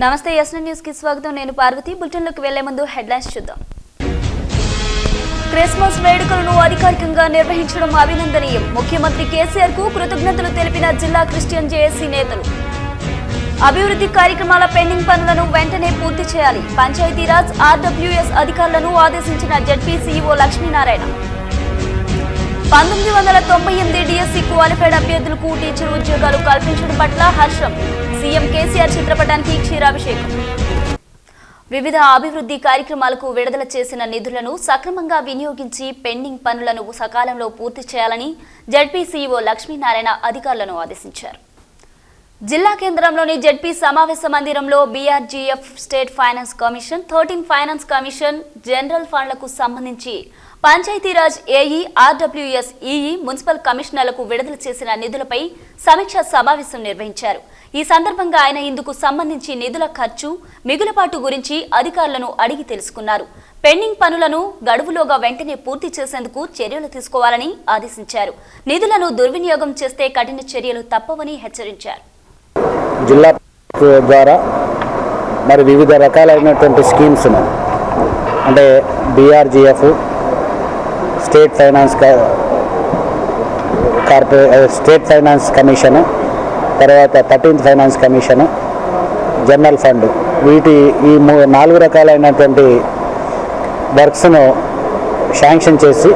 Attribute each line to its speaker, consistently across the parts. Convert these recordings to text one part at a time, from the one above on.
Speaker 1: నమస్తే SN news కి స్వాగతం. నేను పార్వతి. బులెటిన్లోకి వెళ్లే ముందు హెడ్లైన్స్ చూద్దాం. క్రిస్మస్ వేడుకలను అధికారికంగా నిర్వహించడం అభినందనీయం. ముఖ్యమంత్రి కేసీఆర్ కు కృతజ్ఞతలు తెలిపిన జిల్లా క్రిస్టియన్ జేఏసీ నేతలు. అభివృద్ధి కార్యక్రమాల పెండింగ్ పనులను వెంటనే పూర్తి చేయాలి. పంచాయతీరాజ్ ఆర్డబ్ల్యూఎస్ అధికారులను ఆదేశించిన ZP CEO Lakshminarayana. 1998 DSC qualified అభ్యర్థులకు టీచర్ ఉద్యోగాలు కల్పించడం పట్ల హర్షం. సీఎం కేసీఆర్ చిత్రపటానికి క్షీరాభిషేకం. వివిధ అభివృద్ధి కార్యక్రమాలకు విడుదల చేసిన నిధులను సక్రమంగా వినియోగించి పెండింగ్ పనులను సకాలంలో పూర్తి చేయాలని జెడ్పీ సీఈఓ లక్ష్మీనారాయణ అధికారులను ఆదేశించారు. జిల్లా కేంద్రంలోని జెడ్పీ సమావేశ మందిరంలో BRGF, state finance commission, 13 finance commission, general ఫండ్లకు సంబంధించి Panchayati Raj AE, RWS EE, municipal కమిషనర్లకు విడుదల చేసిన నిధులపై సమీక్షా సమావేశం నిర్వహించారు. ఈ సందర్భంగా ఆయన ఇందుకు సంబంధించి నిధుల ఖర్చు, మిగులుబాటు గురించి అధికారులను అడిగి తెలుసుకున్నారు. పెండింగ్ పనులను గడువులోగా వెంటనే పూర్తి చేసేందుకు చర్యలు తీసుకోవాలని ఆదేశించారు. నిధులను దుర్వినియోగం చేస్తే కఠిన చర్యలు తప్పవని హెచ్చరించారు.
Speaker 2: జిల్లా ద్వారా మరి వివిధ రకాలైనటువంటి స్కీమ్స్ అంటే బీఆర్జీఎఫ్, స్టేట్ ఫైనాన్స్ కమిషన్, తర్వాత 13th finance commission, general fund, ఈ 4 రకాలైనటువంటి వర్క్స్ను శాంక్షన్ చేసి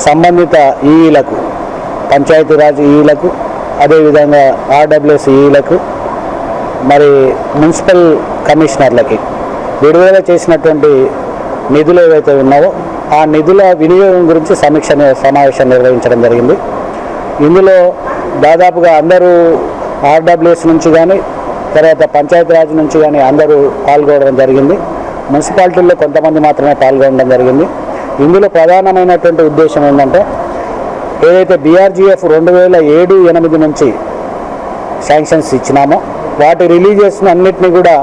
Speaker 2: సంబంధిత ఈఈలకు, పంచాయతీరాజ్ ఈఈలకు, అదేవిధంగా ఆర్డబ్ల్యూఎస్ ఈఈలకు, మరి మున్సిపల్ కమిషనర్లకి విడుదల చేసినటువంటి నిధులు ఏవైతే ఉన్నావో ఆ నిధుల వినియోగం గురించి సమావేశం నిర్వహించడం జరిగింది. ఇందులో దాదాపుగా అందరూ ఆర్డబ్ల్యూఎస్ నుంచి కానీ, తర్వాత పంచాయతీరాజ్ నుంచి కానీ అందరూ పాల్గొనడం జరిగింది. మున్సిపాలిటీల్లో కొంతమంది మాత్రమే పాల్గొనడం జరిగింది. ఇందులో ప్రధానమైనటువంటి ఉద్దేశం ఏంటంటే, ఏదైతే బీఆర్జీఎఫ్ 2007-8 నుంచి శాంక్షన్స్ ఇచ్చినామో వాటి రిలీజెస్ అన్నిటినీ కూడా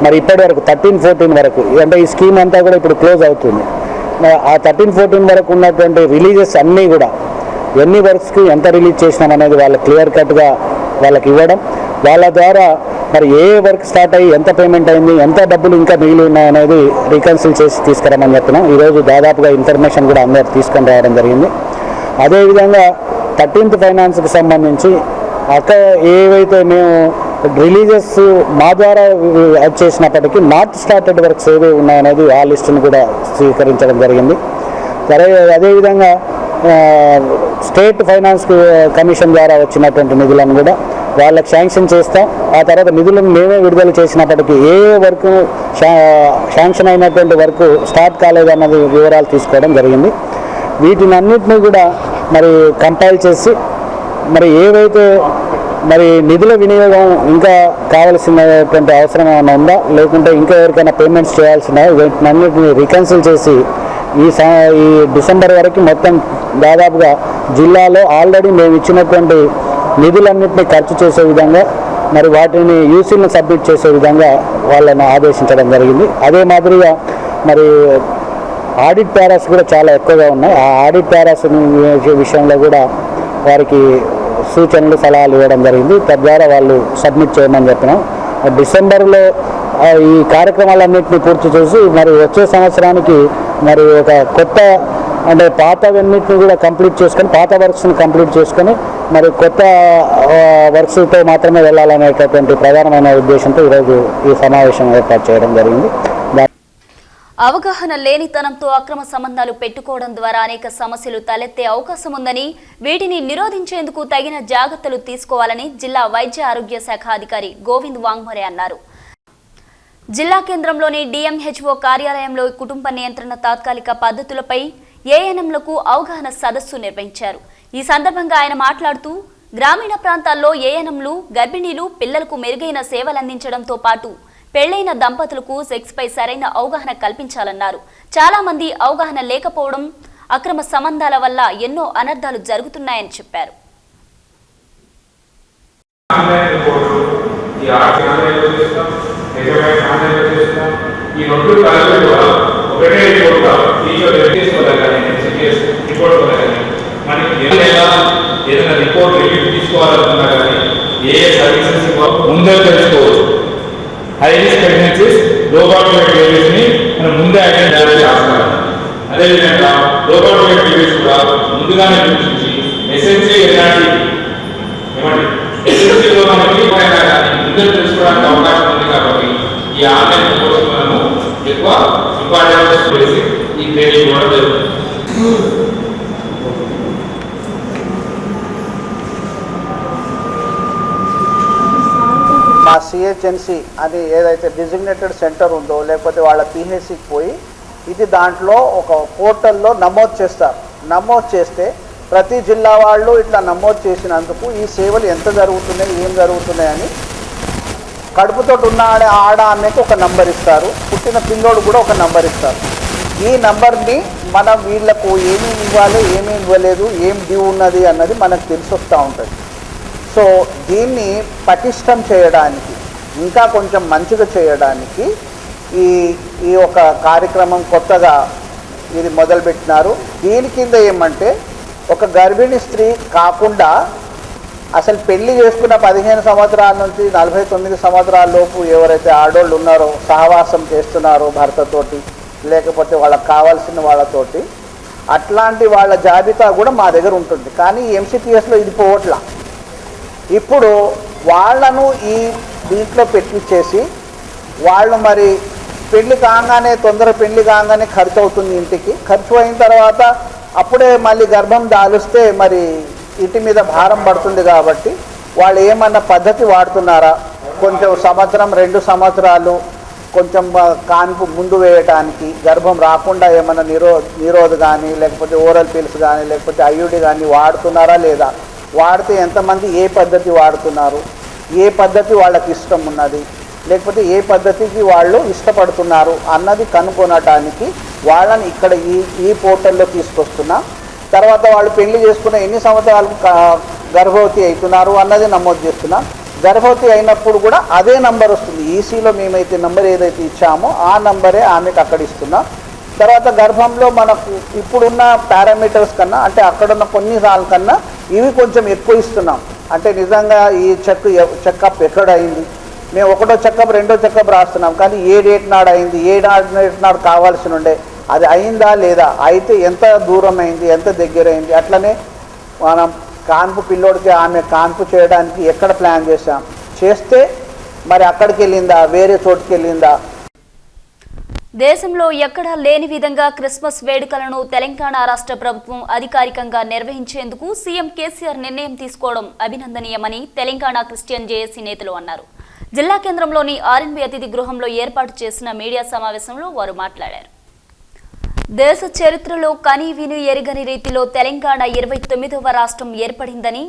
Speaker 2: మరి ఇప్పటి వరకు 13-14 వరకు, అంటే ఈ స్కీమ్ అంతా కూడా ఇప్పుడు క్లోజ్ అవుతుంది. ఆ 13-14 వరకు ఉన్నటువంటి రిలీజెస్ అన్నీ కూడా ఎన్ని వర్క్స్కి ఎంత రిలీజ్ చేసినాం అనేది వాళ్ళకి క్లియర్ కట్గా వాళ్ళకి ఇవ్వడం, వాళ్ళ ద్వారా మరి ఏ వర్క్ స్టార్ట్ అయ్యి ఎంత పేమెంట్ అయింది, ఎంత డబ్బులు ఇంకా మిగిలి ఉన్నాయనేది రీకన్సిల్ చేసి తీసుకురామని చెప్పినాం. ఈరోజు దాదాపుగా ఇన్ఫర్మేషన్ కూడా అందరు తీసుకొని రావడం జరిగింది. అదేవిధంగా 13th ఫైనాన్స్కి సంబంధించి ఏవైతే మేము రిలీజెస్ మా ద్వారా చేసినప్పటికీ నాట్ స్టార్టెడ్ వర్క్స్ ఏవి ఉన్నాయనేది ఆ లిస్టును కూడా స్వీకరించడం జరిగింది. సరే, అదేవిధంగా స్టేట్ ఫైనాన్స్ కమిషన్ ద్వారా వచ్చినటువంటి నిధులను కూడా వాళ్ళకి శాంక్షన్ చేస్తాం. ఆ తర్వాత నిధులను మేమే విడుదల చేసినప్పటికీ ఏ వర్క్ శాంక్షన్ అయినటువంటి వర్క్ స్టార్ట్ కాలేదన్నది వివరాలు తీసుకోవడం జరిగింది. వీటిని అన్నింటినీ కూడా మరి కంపైల్ చేసి మరి ఏవైతే మరి నిధుల వినియోగం ఇంకా కావాల్సినటువంటి అవసరం ఏమైనా ఉందా, లేకుంటే ఇంకా ఎవరికైనా పేమెంట్స్ చేయాల్సిన వీటిని అన్నింటినీ రికన్సిల్ చేసి ఈ డిసెంబర్ వరకు మొత్తం దాదాపుగా జిల్లాలో ఆల్రెడీ మేము ఇచ్చినటువంటి నిధులన్నింటినీ ఖర్చు చేసే విధంగా మరి వాటిని యూసీలను సబ్మిట్ చేసే విధంగా వాళ్ళని ఆదేశించడం జరిగింది. అదే మాదిరిగా మరి ఆడిట్ ప్యారాస్ కూడా చాలా ఎక్కువగా ఉన్నాయి. ఆ ఆడిట్ ప్యారాస్ విషయంలో కూడా వారికి సూచనలు, సలహాలు ఇవ్వడం జరిగింది. తద్వారా వాళ్ళు సబ్మిట్ చేయమని చెప్పినాం. డిసెంబర్లో ఈ కార్యక్రమాలన్నింటినీ పూర్తి చేసి మరి వచ్చే సంవత్సరానికి మరి ఒక కొత్త, అంటే పాతవన్నింటినీ కూడా కంప్లీట్ చేసుకొని, పాత వర్క్స్ని కంప్లీట్ చేసుకొని మరి కొత్త వర్క్స్తో మాత్రమే వెళ్ళాలనేటటువంటి ప్రధానమైన ఉద్దేశంతో ఈరోజు ఈ సమావేశం ఏర్పాటు చేయడం జరిగింది.
Speaker 1: అవగాహన లేనితనంతో అక్రమ సంబంధాలు పెట్టుకోవడం ద్వారా అనేక సమస్యలు తలెత్తే అవకాశం ఉందని, వీటిని నిరోధించేందుకు తగిన జాగ్రత్తలు తీసుకోవాలని జిల్లా వైద్య ఆరోగ్య శాఖ అధికారి గోవింద్ వాంగ్మోరే అన్నారు. జిల్లా కేంద్రంలోని డిఎంహెచ్ఓ కార్యాలయంలో కుటుంబ నియంత్రణ తాత్కాలిక పద్ధతులపై ఏఎన్ఎంలకు అవగాహన సదస్సు నిర్వహించారు. ఈ సందర్భంగా ఆయన మాట్లాడుతూ, గ్రామీణ ప్రాంతాల్లో ఏఎన్ఎంలు గర్భిణీలు, పిల్లలకు మెరుగైన సేవలందించడంతో పాటు పెళ్లైన దంపతులకు సెక్స్ పై సరైన అవగాహన కల్పించాలన్నారు. చాలా మంది అవగాహన లేకపోవడం, అక్రమ సంబంధాల వల్ల ఎన్నో అనర్థాలు జరుగుతున్నాయని చెప్పారు.
Speaker 3: ముందే తెలుసుకోవచ్చు. హై రిస్క్ ప్రెగ్నెన్సీస్ లోబార్టిక్ బేబీస్ని మనం ముందే ఐడెంటిఫై చేస్తాం. అదేవిధంగా లోబార్టిక్ బేబీస్ కూడా ముందుగానే గుర్తించి ఎస్ఎన్సీ ఎలాంటి ఎస్ఎన్సీలో మనకి ముందే తెలుసుకోవడానికి అవకాశం ఉంది. కాబట్టి ఈ ఆన్లైన్ కోర్సు మనము ఎక్కువ ఇంపార్టెన్స్ చేసి ఈ ట్రైనింగ్ కూడా జరుగుతుంది.
Speaker 4: మా సిహెచ్ఎన్సి అని ఏదైతే డిజిగ్నేటెడ్ సెంటర్ ఉందో లేకపోతే వాళ్ళ పిహెచ్సికి పోయి ఇది దాంట్లో ఒక పోర్టల్లో నమోదు చేస్తారు. నమోదు చేస్తే ప్రతి జిల్లా వాళ్ళు ఇట్లా నమోదు చేసినందుకు ఈ సేవలు ఎంత జరుగుతున్నాయి, ఏం జరుగుతున్నాయని కడుపుతో ఉన్న ఆడ ఆమెకు ఒక నంబర్ ఇస్తారు, పుట్టిన పిల్లోడు కూడా ఒక నంబర్ ఇస్తారు. ఈ నంబర్ని మనం వీళ్లకు ఏమేమి ఇవ్వాలి, ఏమీ ఇవ్వలేదు, ఏం డ్యూ ఉన్నది అన్నది మనకు తెలిసి వస్తూ ఉంటుంది. సో దీన్ని పటిష్టం చేయడానికి, ఇంకా కొంచెం మంచిగా చేయడానికి ఈ ఒక కార్యక్రమం కొత్తగా ఇది మొదలుపెట్టినారు. దీని కింద ఏమంటే ఒక గర్భిణీ స్త్రీ కాకుండా అసలు పెళ్లి చేసుకున్న 15 సంవత్సరాల నుంచి 49 సంవత్సరాల లోపు ఎవరైతే ఆడోళ్ళు ఉన్నారో, సహవాసం చేస్తున్నారో భర్తతోటి లేకపోతే వాళ్ళకి కావాల్సిన వాళ్ళతోటి, అట్లాంటి వాళ్ళ జాబితా కూడా మా దగ్గర ఉంటుంది. కానీ ఎంసీపీఎస్లో ఇది పోవట్లా. ఇప్పుడు వాళ్ళను ఈ దీంట్లో పెట్టించేసి వాళ్ళు మరి పెళ్లి కాగానే పెళ్లి కాగానే ఖర్చు అవుతుంది, ఇంటికి ఖర్చు అయిన తర్వాత అప్పుడే మళ్ళీ గర్భం దాలుస్తే మరి ఇంటి మీద భారం పడుతుంది. కాబట్టి వాళ్ళు ఏమన్నా పద్ధతి వాడుతున్నారా, కొంచెం సంవత్సరం 2 సంవత్సరాలు కొంచెం కాన్పు ముందు వేయటానికి, గర్భం రాకుండా ఏమన్నా నిరోధ్ కానీ లేకపోతే ఓరల్ పిల్స్ కానీ లేకపోతే ఐయుడి కానీ వాడుతున్నారా లేదా, వాడితే ఎంతమంది ఏ పద్ధతి వాడుతున్నారు, ఏ పద్ధతి వాళ్ళకి ఇష్టం ఉన్నది, లేకపోతే ఏ పద్ధతికి వాళ్ళు ఇష్టపడుతున్నారు అన్నది కనుగొనటానికి వాళ్ళని ఇక్కడ ఈ పోర్టల్లో తీసుకొస్తున్నాం. తర్వాత వాళ్ళు పెళ్లి చేసుకున్న ఎన్ని సంవత్సరాలకు గర్భవతి అవుతున్నారు అన్నది నమోదు చేస్తున్నాం. గర్భవతి అయినప్పుడు కూడా అదే నంబర్ వస్తుంది. ఈసీలో మేమైతే నంబర్ ఏదైతే ఇచ్చామో ఆ నంబరే ఆమెకు అక్కడ ఇస్తున్నాం. తర్వాత గర్భంలో మనకు ఇప్పుడున్న పారామీటర్స్ కన్నా, అంటే అక్కడున్న కొన్ని సార్లు కన్నా ఇవి కొంచెం ఎక్కువ ఇస్తున్నాం. అంటే నిజంగా ఈ చెకప్ ఎక్కడ అయింది, మేము 1వ చెకప్ 2వ చెకప్ రాస్తున్నాం, కానీ ఏ డేట్ నాడు అయింది, ఏ డేట్ నాడు కావాల్సి ఉండే, అది అయిందా లేదా, అయితే ఎంత దూరం అయింది, ఎంత దగ్గర అయింది. అట్లనే మనం కాన్పు పిల్లోడికి ఆమె కాన్పు చేయడానికి ఎక్కడ ప్లాన్ చేస్తే మరి అక్కడికి వెళ్ళిందా, వేరే చోటుకి వెళ్ళిందా.
Speaker 1: దేశంలో ఎక్కడా లేని విధంగా క్రిస్మస్ వేడుకలను తెలంగాణ రాష్ట్ర ప్రభుత్వం అధికారికంగా నిర్వహించేందుకు సీఎం కేసీఆర్ నిర్ణయం తీసుకోవడం అభినందనీయమని తెలంగాణ క్రిస్టియన్ జేఏసీ నేతలు అన్నారు. జిల్లా కేంద్రంలోని ఆర్ఎన్బి అతిథి గృహంలో ఏర్పాటు చేసిన మీడియా సమావేశంలో వారు మాట్లాడారు. దేశ చరిత్రలో కని విని ఎరగని రీతిలో తెలంగాణ 29వ రాష్ట్రం ఏర్పడిందని,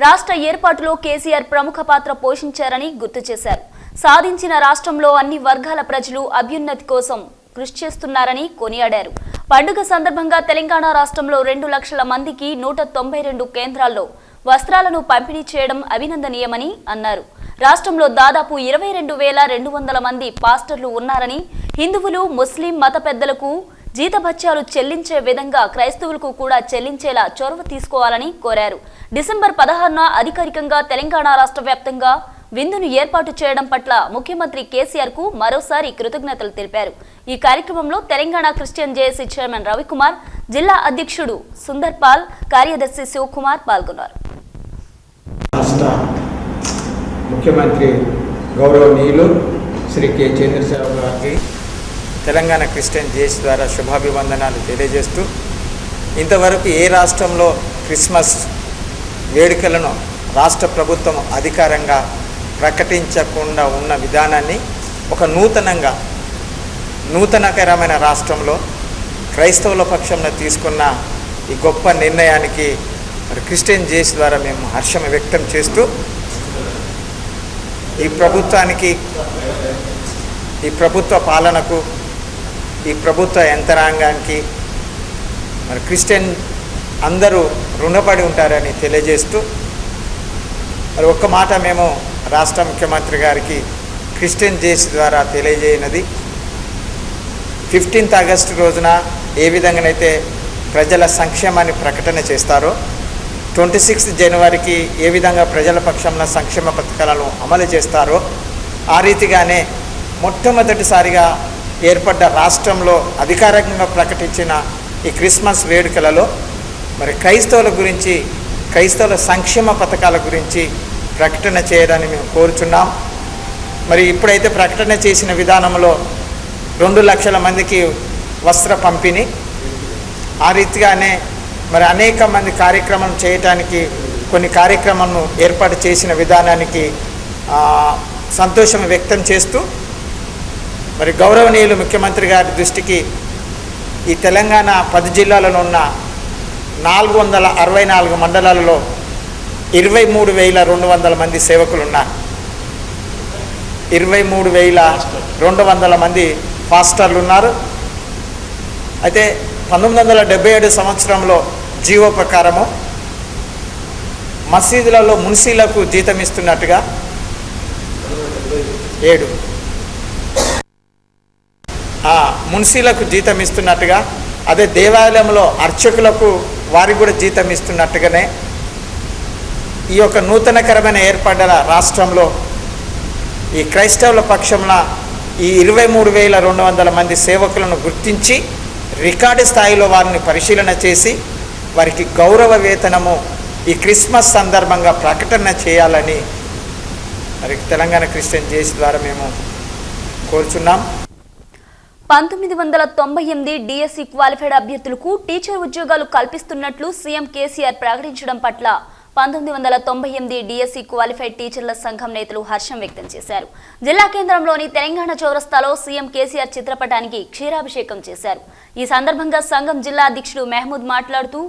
Speaker 1: రాష్ట్ర ఏర్పాటులో కేసీఆర్ ప్రముఖ పాత్ర పోషించారని గుర్తు చేశారు. సాధించిన రాష్ట్రంలో అన్ని వర్గాల ప్రజలు అభ్యున్నతి కోసం కృషి చేస్తున్నారని కొనియాడారు. పండుగ సందర్భంగా తెలంగాణ రాష్ట్రంలో 2 లక్షల మందికి 192 కేంద్రాల్లో వస్త్రాలను పంపిణీ చేయడం అభినందనీయమని అన్నారు. రాష్ట్రంలో దాదాపు 22,200 మంది పాస్టర్లు ఉన్నారని, హిందువులు ముస్లిం మత పెద్దలకు జీతభత్యాలు చెల్లించే విధంగా క్రైస్తవులకు కూడా చెల్లించేలా చొరవ తీసుకోవాలని కోరారు. డిసెంబర్ 16న అధికారికంగా తెలంగాణ రాష్ట్ర వ్యాప్తంగా విందును ఏర్పాటు చేయడం పట్ల ముఖ్యమంత్రి కేసీఆర్ కు మరోసారి కృతజ్ఞతలు తెలిపారు. ఈ కార్యక్రమంలో Telangana Christian JAC chairman Ravikumar, జిల్లా అధ్యక్షుడు సుందర్ పాల్, కార్యదర్శి శివకుమార్ పాల్గొన్నారు.
Speaker 5: ముఖ్యమంత్రి గౌరవనీయులు శ్రీ కె చంద్రశేఖర్ గారికి తెలంగాణ క్రిస్టియన్ జేఏసీ ద్వారా శుభాభివందనాలు తెలియజేస్తూ, ఇంతవరకు ఏ రాష్ట్రంలో క్రిస్మస్ వేడుకలను రాష్ట్ర ప్రభుత్వం అధికారంగా ప్రకటించకుండా ఉన్న విధానాన్ని ఒక నూతనకరమైన రాష్ట్రంలో క్రైస్తవుల పక్షంలో తీసుకున్న ఈ గొప్ప నిర్ణయానికి మరి క్రిస్టియన్ జేఏసీ ద్వారా మేము హర్షం వ్యక్తం చేస్తూ, ఈ ప్రభుత్వానికి, ఈ ప్రభుత్వ పాలనకు, ఈ ప్రభుత్వ యంత్రాంగానికి మరి క్రిస్టియన్ అందరూ రుణపడి ఉంటారని తెలియజేస్తూ, మరి ఒక్క మాట మేము రాష్ట్ర ముఖ్యమంత్రి గారికి క్రిస్టియన్ జేఏసీ ద్వారా తెలియజేయనది, 15th ఆగస్టు రోజున ఏ విధంగానైతే ప్రజల సంక్షేమాన్ని ప్రకటన చేస్తారో, 26th జనవరికి ఏ విధంగా ప్రజల పక్షంలో సంక్షేమ పథకాలను అమలు చేస్తారో, ఆ రీతిగానే మొట్టమొదటిసారిగా ఏర్పడ్డ రాష్ట్రంలో అధికారికంగా ప్రకటించిన ఈ క్రిస్మస్ వేడుకలలో మరి క్రైస్తవుల గురించి, క్రైస్తవుల సంక్షేమ పథకాల గురించి ప్రకటన చేయడాన్ని మేము కోరుచున్నాం. మరి ఇప్పుడైతే ప్రకటన చేసిన విధానంలో 2 లక్షల మందికి వస్త్ర పంపిణీ, ఆ రీతిగానే మరి అనేక మంది కార్యక్రమం చేయటానికి కొన్ని కార్యక్రమాలను ఏర్పాటు చేసిన విధానానికి సంతోషం వ్యక్తం చేస్తూ మరి గౌరవనీయులు ముఖ్యమంత్రి గారి దృష్టికి ఈ తెలంగాణ 10 జిల్లాలలో ఉన్న 464 మండలాలలో 23,200 మంది సేవకులు ఉన్నారు. 23,200 మంది పాస్టర్లు ఉన్నారు. అయితే 1977 సంవత్సరంలో జీవో ప్రకారము మసీదులలో మున్సీలకు జీతం ఇస్తున్నట్టుగా 7 మున్సీలకు జీతం ఇస్తున్నట్టుగా, అదే దేవాలయంలో అర్చకులకు వారికి కూడా జీతం ఇస్తున్నట్టుగానే ఈ యొక్క నూతనకరమైన ఏర్పడ్డ రాష్ట్రంలో ఈ క్రైస్తవుల పక్షంలో ఈ 23,200 మంది సేవకులను గుర్తించి రికార్డు స్థాయిలో వారిని పరిశీలన చేసి వారికి గౌరవ వేతనము ఈ క్రిస్మస్ సందర్భంగా ప్రకటన చేయాలని మరి తెలంగాణ క్రిస్టియన్ జేసీ ద్వారా మేము కోరుచున్నాం.
Speaker 1: 1998 డిఎస్సి క్వాలిఫైడ్ అభ్యర్థులకు టీచర్ ఉద్యోగాలు కల్పిస్తున్నట్లు సీఎం కేసీఆర్ ప్రకటించడం పట్ల 1998 డిఎస్సి క్వాలిఫైడ్ టీచర్ల సంఘం నేతలు హర్షం వ్యక్తం చేశారు. జిల్లా కేంద్రంలోని తెలంగాణ చౌరస్తాలో సీఎం కేసీఆర్ చిత్రపటానికి క్షీరాభిషేకం చేశారు. ఈ సందర్భంగా సంఘం జిల్లా అధ్యక్షుడు మహమూద్ మాట్లాడుతూ,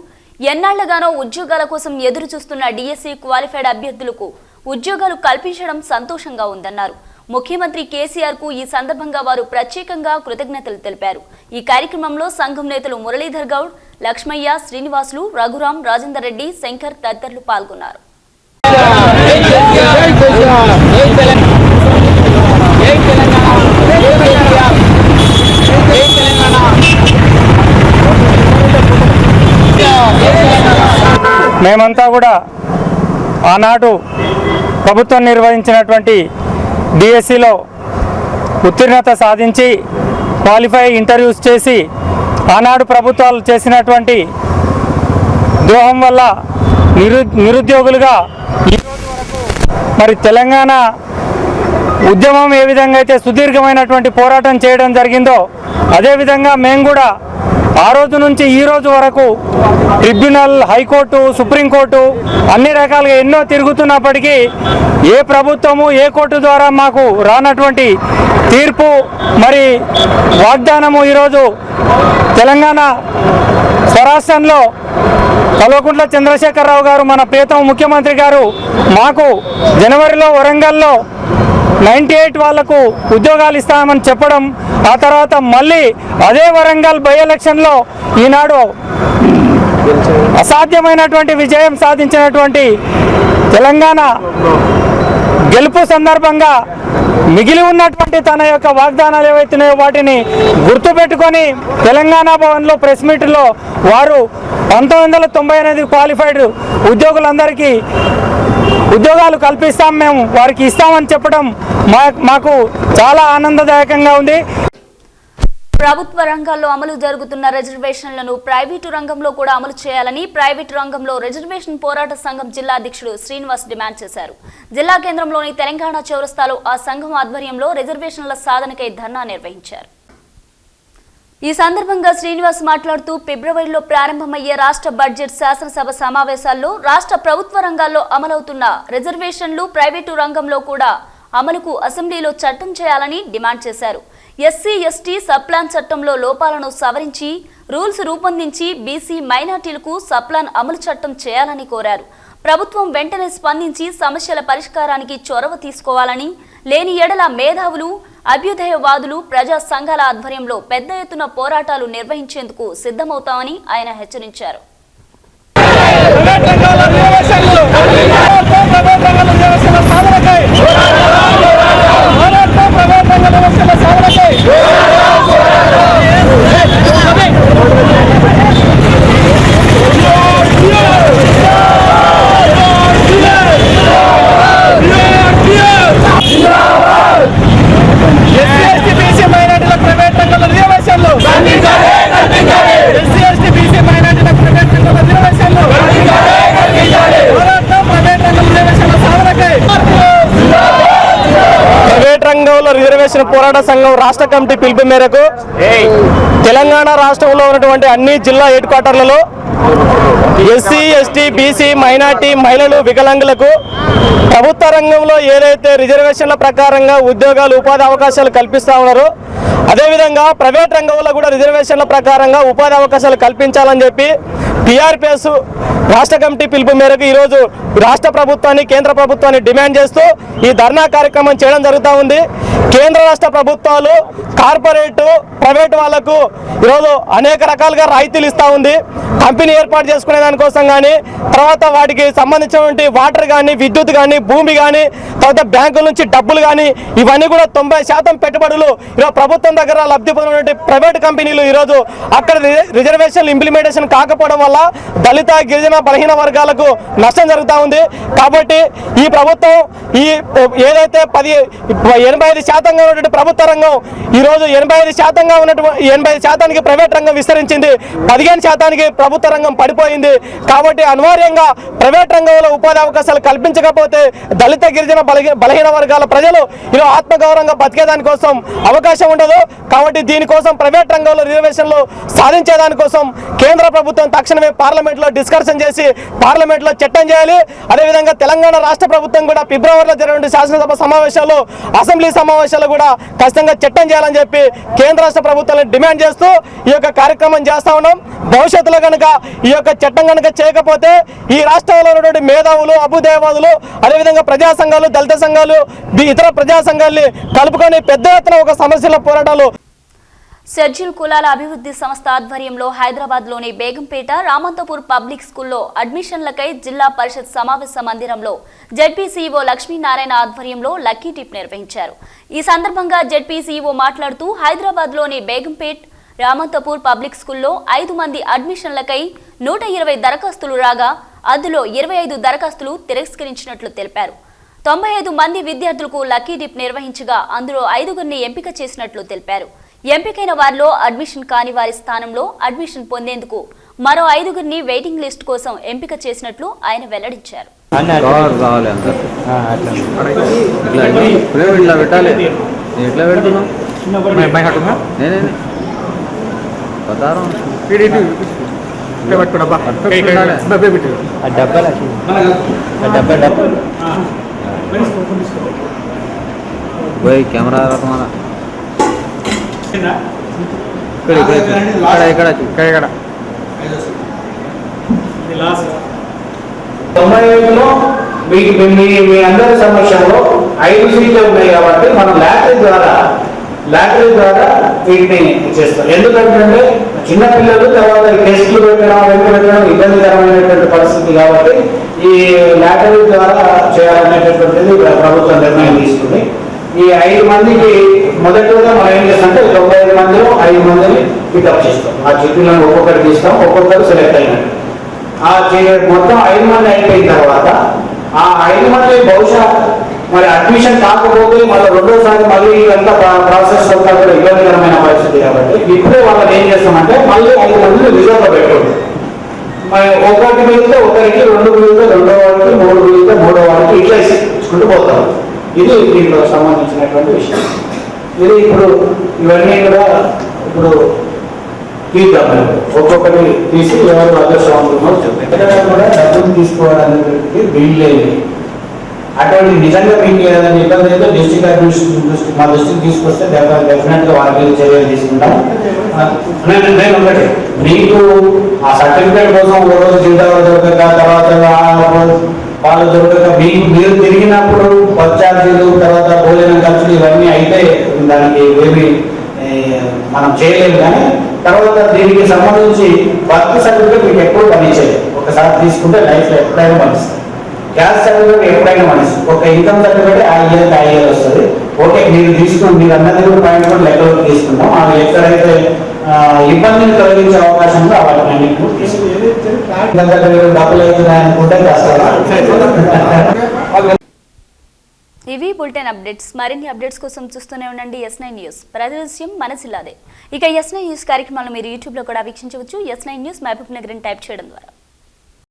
Speaker 1: ఎన్నాళ్లుగానో ఉద్యోగాల కోసం ఎదురు చూస్తున్న డిఎస్సి క్వాలిఫైడ్ అభ్యర్థులకు ఉద్యోగాలు కల్పించడం సంతోషంగా ఉందన్నారు. ముఖ్యమంత్రి కేసీఆర్ కు ఈ సందర్భంగా వారు ప్రత్యేకంగా కృతజ్ఞతలు తెలిపారు. ఈ కార్యక్రమంలో సంఘం నేతలు మురళీధర్ గౌడ్, లక్ష్మయ్య, శ్రీనివాసులు, రఘురాం, రాజేందర్ రెడ్డి, శంకర్ తదితరులు పాల్గొన్నారు.
Speaker 6: మేమంతా కూడా ఆనాడు ప్రభుత్వం నిర్వహించినటువంటి డిఎస్సిలో ఉత్తీర్ణత సాధించి క్వాలిఫై ఇంటర్వ్యూస్ చేసి ఆనాడు ప్రభుత్వాలు చేసినటువంటి ద్రోహం వల్ల నిరుద్యోగులుగా ఈరోజు వరకు మరి తెలంగాణ ఉద్యమం ఏ విధంగా అయితే సుదీర్ఘమైనటువంటి పోరాటం చేయడం జరిగిందో అదేవిధంగా మేము కూడా ఆ రోజు నుంచి ఈ రోజు వరకు ట్రిబ్యునల్, హైకోర్టు, సుప్రీంకోర్టు అన్ని రకాలుగా ఎన్నో తిరుగుతున్నప్పటికీ ఏ ప్రభుత్వము, ఏ కోర్టు ద్వారా మాకు రానటువంటి తీర్పు మరి వాగ్దానము ఈరోజు తెలంగాణ స్వరాష్ట్రంలో కల్వకుంట్ల చంద్రశేఖరరావు గారు, మన ప్రియతమ ముఖ్యమంత్రి గారు మాకు జనవరిలో వరంగల్లో 98 వాళ్లకు ఉద్యోగాలు ఇస్తామని చెప్పడం, ఆ తర్వాత మళ్ళీ అదే వరంగల్ బై ఎలక్షన్లో ఈనాడు అసాధ్యమైనటువంటి విజయం సాధించినటువంటి తెలంగాణ గెలుపు సందర్భంగా మిగిలి ఉన్నటువంటి తన యొక్క వాగ్దానాలు ఏవైతున్నాయో వాటిని గుర్తుపెట్టుకొని తెలంగాణ భవన్లో ప్రెస్ మీట్లో వారు 1998 క్వాలిఫైడ్ ఉద్యోగులందరికీ ఉద్యోగాలు కల్పిస్తాం, మేము వారికి ఇస్తామని చెప్పడం మాకు చాలా ఆనందదాయకంగా ఉంది.
Speaker 1: ప్రభుత్వ రంగాల్లో అమలు జరుగుతున్న రిజర్వేషన్లను ప్రైవేటు రంగంలో కూడా అమలు చేయాలని ప్రైవేటు రంగంలో రిజర్వేషన్ పోరాట సంఘం జిల్లా అధ్యక్షుడు శ్రీనివాస్ డిమాండ్ చేశారు. జిల్లా కేంద్రంలోని తెలంగాణ చౌరస్తాలో ఆ సంఘం ఆధ్వర్యంలో రిజర్వేషన్ల సాధనకై ధర్నా నిర్వహించారు. ఈ సందర్భంగా శ్రీనివాస్ మాట్లాడుతూ, ఫిబ్రవరిలో ప్రారంభమయ్యే రాష్ట్ర బడ్జెట్ శాసనసభ సమావేశాల్లో రాష్ట్ర ప్రభుత్వ రంగాల్లో అమలవుతున్న రిజర్వేషన్లు ప్రైవేటు రంగంలో కూడా అమలుకు అసెంబ్లీలో చట్టం చేయాలని డిమాండ్ చేశారు. ఎస్సీ, ఎస్టీ సబ్ప్లాన్ చట్టంలో లోపాలను సవరించి రూల్స్ రూపొందించి బీసీ, మైనార్టీలకు సబ్ప్లాన్ అమలు చట్టం చేయాలని కోరారు. ప్రభుత్వం వెంటనే స్పందించి సమస్యల పరిష్కారానికి చొరవ తీసుకోవాలని, లేని ఎడల మేధావులు, అభ్యుదయవాదులు, ప్రజా సంఘాల ఆధ్వర్యంలో పెద్ద ఎత్తున పోరాటాలు నిర్వహించేందుకు సిద్ధమవుతామని ఆయన హెచ్చరించారు.
Speaker 7: Yes!
Speaker 6: రంగంలో రిజర్వేషన్ పోరాట సంఘం రాష్ట్ర కమిటీ పిలుపు మేరకు తెలంగాణ రాష్ట్రంలో ఉన్నటువంటి అన్ని జిల్లా హెడ్ క్వార్టర్లలో ఎస్సీ ఎస్టీ బీసీ మైనార్టీ మహిళలు వికలాంగులకు ప్రభుత్వ రంగంలో ఏదైతే రిజర్వేషన్ల ప్రకారంగా ఉద్యోగాలు ఉపాధి అవకాశాలు కల్పిస్తూ ఉన్నారో అదేవిధంగా ప్రైవేట్ రంగంలో కూడా రిజర్వేషన్ల ప్రకారంగా ఉపాధి అవకాశాలు కల్పించాలని చెప్పి టీఆర్పీఎస్ రాష్ట్ర కమిటీ పిలుపు మేరకు ఈరోజు రాష్ట్ర ప్రభుత్వాన్ని కేంద్ర ప్రభుత్వాన్ని డిమాండ్ చేస్తూ ఈ ధర్నా కార్యక్రమం చేయడం జరుగుతూ ఉంది. కేంద్ర రాష్ట్ర ప్రభుత్వాలు కార్పొరేటు ప్రైవేట్ వాళ్లకు ఈరోజు అనేక రకాలుగా రాయితీలు ఇస్తూ ఉంది. కంపెనీ ఏర్పాటు చేసుకునే దానికోసం కానీ తర్వాత వాటికి సంబంధించినటువంటి వాటర్ కానీ విద్యుత్ కానీ భూమి కానీ తర్వాత బ్యాంకుల నుంచి డబ్బులు కానీ ఇవన్నీ కూడా 90% పెట్టుబడులు ఈరోజు ప్రభుత్వం దగ్గర లబ్ధి పొందినటువంటి ప్రైవేట్ కంపెనీలు ఈరోజు అక్కడ రిజర్వేషన్లు ఇంప్లిమెంటేషన్ కాకపోవడం వల్ల దళిత గిరిజన బలహీన వర్గాలకు నష్టం జరుగుతూ ఉంది. కాబట్టి ఈ ప్రభుత్వం ఈ ఏదైతే 85% ఉన్నటువంటి ప్రభుత్వ రంగం ఈరోజు 85% ప్రైవేట్ రంగం విస్తరించింది, 15% ప్రభుత్వ రంగం పడిపోయింది. కాబట్టి అనివార్యంగా ప్రైవేట్ రంగంలో ఉపాధి అవకాశాలు కల్పించకపోతే దళిత గిరిజన బలహీన వర్గాల ప్రజలు ఈరోజు ఆత్మగౌరవంగా బతికేదాని కోసం అవకాశం ఉండదు. కాబట్టి దీనికోసం ప్రైవేట్ రంగంలో రిజర్వేషన్లు సాధించేదానికోసం కేంద్ర ప్రభుత్వం తక్షణమే పార్లమెంట్లో డిస్కషన్ చేసి పార్లమెంట్లో చట్టం చేయాలి. అదేవిధంగా తెలంగాణ రాష్ట్ర ప్రభుత్వం కూడా ఫిబ్రవరిలో జరిగిన శాసనసభ సమావేశాలు అసెంబ్లీ సమావేశాలు కూడా ఖచ్చితంగా చట్టం చేయాలని చెప్పి కేంద్ర రాష్ట్ర ప్రభుత్వాలను డిమాండ్ చేస్తూ ఈ యొక్క కార్యక్రమం చేస్తా ఉన్నాం. భవిష్యత్తులో కనుక ఈ యొక్క చట్టం కనుక చేయకపోతే ఈ రాష్ట్రంలో ఉన్నటువంటి మేధావులు అభ్యుదయవాదులు అదేవిధంగా ప్రజా సంఘాలు దళిత సంఘాలు ఇతర ప్రజా సంఘాలని కలుపుకొని పెద్ద ఎత్తున ఒక సమస్యల పోరాటాలు.
Speaker 1: షెడ్యూల్ కులాల అభివృద్ధి సంస్థ ఆధ్వర్యంలో హైదరాబాద్లోని బేగంపేట రామంతపూర్ పబ్లిక్ స్కూల్లో అడ్మిషన్లకై జిల్లా పరిషత్ సమావేశ మందిరంలో జెడ్పీసీఈఓ లక్ష్మీనారాయణ ఆధ్వర్యంలో లక్కీ టిప్ నిర్వహించారు. ఈ సందర్భంగా జెడ్పీసీఈఓ మాట్లాడుతూ హైదరాబాద్లోని బేగంపేట్ రామంతపూర్ పబ్లిక్ స్కూల్లో 5 మంది అడ్మిషన్లకై 120 దరఖాస్తులు రాగా అందులో 25 దరఖాస్తులు తిరస్కరించినట్లు తెలిపారు. 95 మంది విద్యార్థులకు లక్కీ డిప్ నిర్వహించగా అందులో 5గురిని ఎంపిక చేసినట్లు తెలిపారు. ఎంపికైన వారిలో అడ్మిషన్ కాని వారి స్థానంలో అడ్మిషన్ పొందేందుకు మరో 5గురిని వెయిటింగ్ లిస్ట్ కోసం ఎంపిక చేసినట్లు ఆయన వెల్లడించారు.
Speaker 7: कैमरा तुम्हारा
Speaker 8: మీ అందరి సమక్షంలో 5 సీట్లు ఉన్నాయి కాబట్టి మనం లాటరీ ద్వారా వీటిని చేస్తాం. ఎందుకంటే చిన్నపిల్లలు తర్వాత టెస్టులు పెట్టడం ఇబ్బందికరమైనటువంటి పరిస్థితి కాబట్టి ఈ లాటరీ ద్వారా చేయాలనేటటువంటిది ప్రభుత్వం నిర్ణయం తీసుకుంది. ఈ 5 మందికి మొదటిగా మనం ఏం చేస్తామంటే 95 మందిలో 5 మందిని పికప్ చేస్తాం. ఆ చిట్టులను ఒక్కొక్కటి తీస్తాం, ఒక్కొక్కరు సెలెక్ట్ అయినట్టు. మొత్తం 5 మంది అయిపోయిన తర్వాత ఆ 5 మంది బహుశా మరి అడ్మిషన్ కాకపోతే మళ్ళీ రెండోసారి మళ్ళీ ఇదంతా ప్రాసెస్ అంతా కూడా ఇబ్బందికరమైన పరిస్థితి కాబట్టి ఇప్పుడే వాళ్ళని ఏం చేస్తామంటే మళ్ళీ 5 మందిని రిజర్వ్లో పెట్టండి. మరి ఒకరికి మిగిలితే ఒకరికి, 2 మిగిలితే 2వ వారికి, 3 మిగిలితే 3వ వారికి ఇట్లా ఇచ్చుకుంటూ పోతాం. ఇది దీంట్లో సంబంధించినటువంటి విషయం. ఇది ఇప్పుడు ఇవన్నీ కూడా ఇప్పుడు తీద్దాం. ఒక్కొక్కటి తీసి ఎవరు అదృష్టవంతులు చెప్తారు. కూడా డబ్బులు తీసుకోవడానికి వీలు లేదు. అటువంటి నిజంగా మీకు ఏదైనా ఇబ్బంది అయితే డిస్ట్రిక్ట్ అడ్మినిస్ట్రేషన్ దృష్టి మా దృష్టికి తీసుకొస్తే డెఫినెట్గా వారి మీద చర్యలు తీసుకుంటాం. నేను ఒకటి మీకు ఆ సర్టిఫికేట్ కోసం ఒక రోజు జిల్లాలో దొరకక తర్వాత వాళ్ళు దొరకక మీరు తిరిగినప్పుడు బస్ ఛార్జీలు తర్వాత భోజనం ఖర్చులు ఇవన్నీ అయితే దానికి ఏమి మనం చేయలేము. కానీ తర్వాత దీనికి సంబంధించి బర్త్ సర్టిఫికేట్ మీకు ఎప్పుడు పనిచేయలేదు. ఒకసారి తీసుకుంటే లైఫ్లో ఎప్పుడైనా పనిస్తుంది. గ్యాస్ సర్టిఫికేట్ ఎప్పుడైనా పనిస్తుంది. ఒక ఇన్కమ్ సర్టిఫికేట్ ఆ ఇయర్ వస్తుంది. ఓకే, మీరు తీసుకుని మీరు అన్నది కూడా పాయింట్ కూడా లెక్కలోకి తీసుకుంటాం. అవి ఎక్కడైతే ఇబ్బందిని తొలగించే అవకాశం ఉందో వాటిని డబ్బులు అవుతున్నాయనుకుంటే
Speaker 1: ఇవి బులెటిన్ అప్డేట్స్. మరిన్ని అప్డేట్స్ కోసం చూస్తూనే ఉండండి S9 న్యూస్. ప్రతిదృశ్యం మన జిల్లాదే. ఇక S9 న్యూస్ కార్యక్రమాలను మీరు యూట్యూబ్లో కూడా వీక్షించవచ్చు. S9 news Mahbubnagar type చేయడం ద్వారా.